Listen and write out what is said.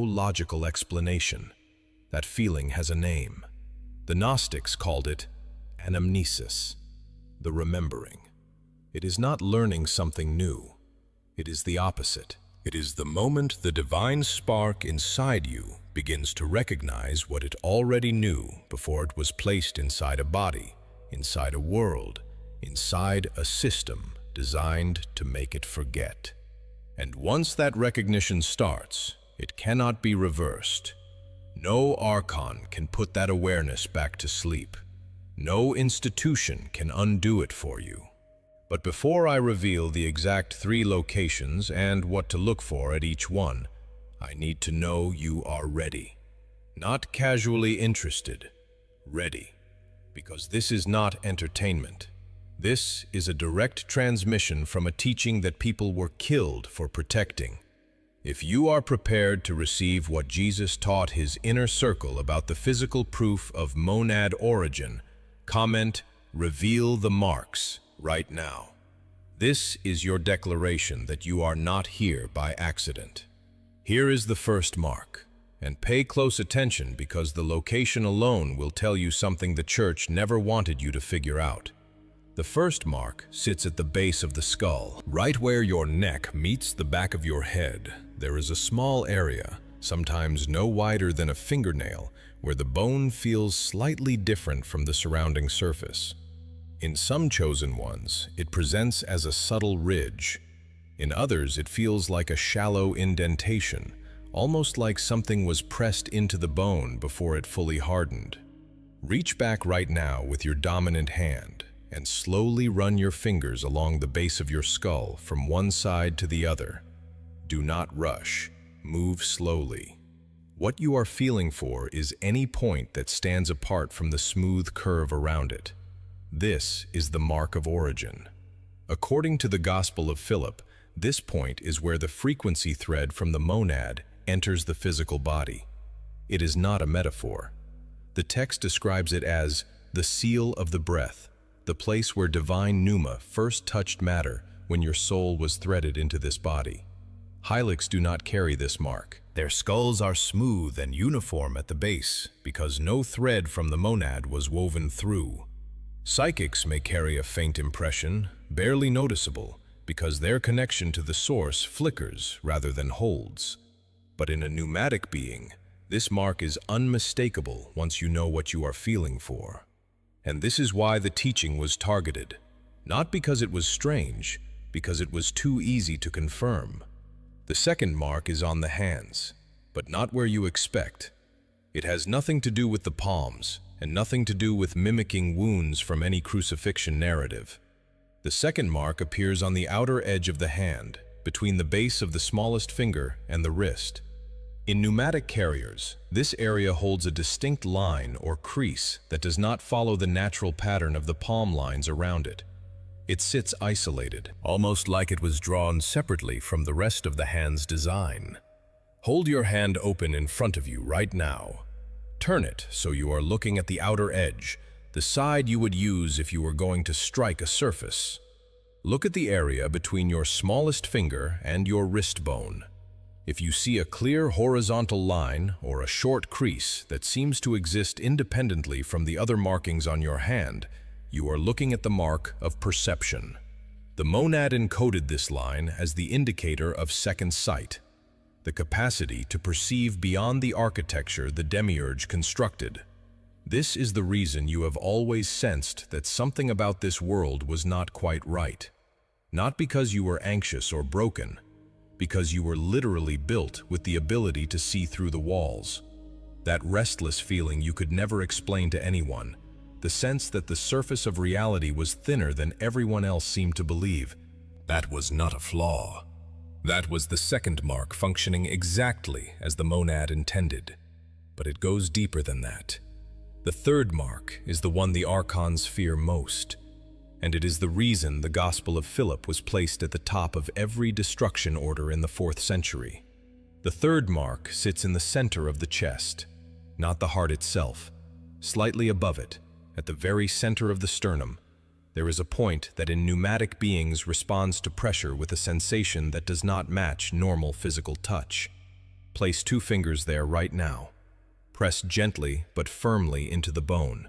logical explanation. That feeling has a name. The Gnostics called it anamnesis, the remembering. It is not learning something new. It is the opposite. It is the moment the divine spark inside you begins to recognize what it already knew before it was placed inside a body, inside a world, inside a system designed to make it forget. And once that recognition starts, it cannot be reversed. No archon can put that awareness back to sleep. No institution can undo it for you. But before I reveal the exact 3 locations and what to look for at each one, I need to know you are ready. Not casually interested, ready. Because this is not entertainment. This is a direct transmission from a teaching that people were killed for protecting. If you are prepared to receive what Jesus taught his inner circle about the physical proof of monad origin, comment, "Reveal the marks," right now. This is your declaration that you are not here by accident. Here is the first mark, and pay close attention because the location alone will tell you something the church never wanted you to figure out. The first mark sits at the base of the skull. Right where your neck meets the back of your head, there is a small area, sometimes no wider than a fingernail, where the bone feels slightly different from the surrounding surface. In some chosen ones, it presents as a subtle ridge. In others, it feels like a shallow indentation, almost like something was pressed into the bone before it fully hardened. Reach back right now with your dominant hand and slowly run your fingers along the base of your skull from one side to the other. Do not rush. Move slowly. What you are feeling for is any point that stands apart from the smooth curve around it. This is the mark of origin. According to the Gospel of Philip, this point is where the frequency thread from the monad enters the physical body. It is not a metaphor. The text describes it as the seal of the breath, the place where divine pneuma first touched matter when your soul was threaded into this body. Hylics do not carry this mark. Their skulls are smooth and uniform at the base because no thread from the monad was woven through. Psychics may carry a faint impression, barely noticeable, because their connection to the source flickers rather than holds. But in a pneumatic being, this mark is unmistakable once you know what you are feeling for. And this is why the teaching was targeted. Not because it was strange, because it was too easy to confirm. The second mark is on the hands, but not where you expect. It has nothing to do with the palms, and nothing to do with mimicking wounds from any crucifixion narrative. The second mark appears on the outer edge of the hand, between the base of the smallest finger and the wrist. In pneumatic carriers, this area holds a distinct line or crease that does not follow the natural pattern of the palm lines around it. It sits isolated, almost like it was drawn separately from the rest of the hand's design. Hold your hand open in front of you right now. Turn it so you are looking at the outer edge, the side you would use if you were going to strike a surface. Look at the area between your smallest finger and your wrist bone. If you see a clear horizontal line or a short crease that seems to exist independently from the other markings on your hand, you are looking at the mark of perception. The monad encoded this line as the indicator of second sight, the capacity to perceive beyond the architecture the demiurge constructed. This is the reason you have always sensed that something about this world was not quite right. Not because you were anxious or broken, because you were literally built with the ability to see through the walls. That restless feeling you could never explain to anyone, the sense that the surface of reality was thinner than everyone else seemed to believe, that was not a flaw. That was the second mark functioning exactly as the monad intended. But it goes deeper than that. The third mark is the one the archons fear most, and it is the reason the Gospel of Philip was placed at the top of every destruction order in the 4th century. The third mark sits in the center of the chest, not the heart itself. Slightly above it, at the very center of the sternum, there is a point that in pneumatic beings responds to pressure with a sensation that does not match normal physical touch. Place 2 fingers there right now. Press gently but firmly into the bone.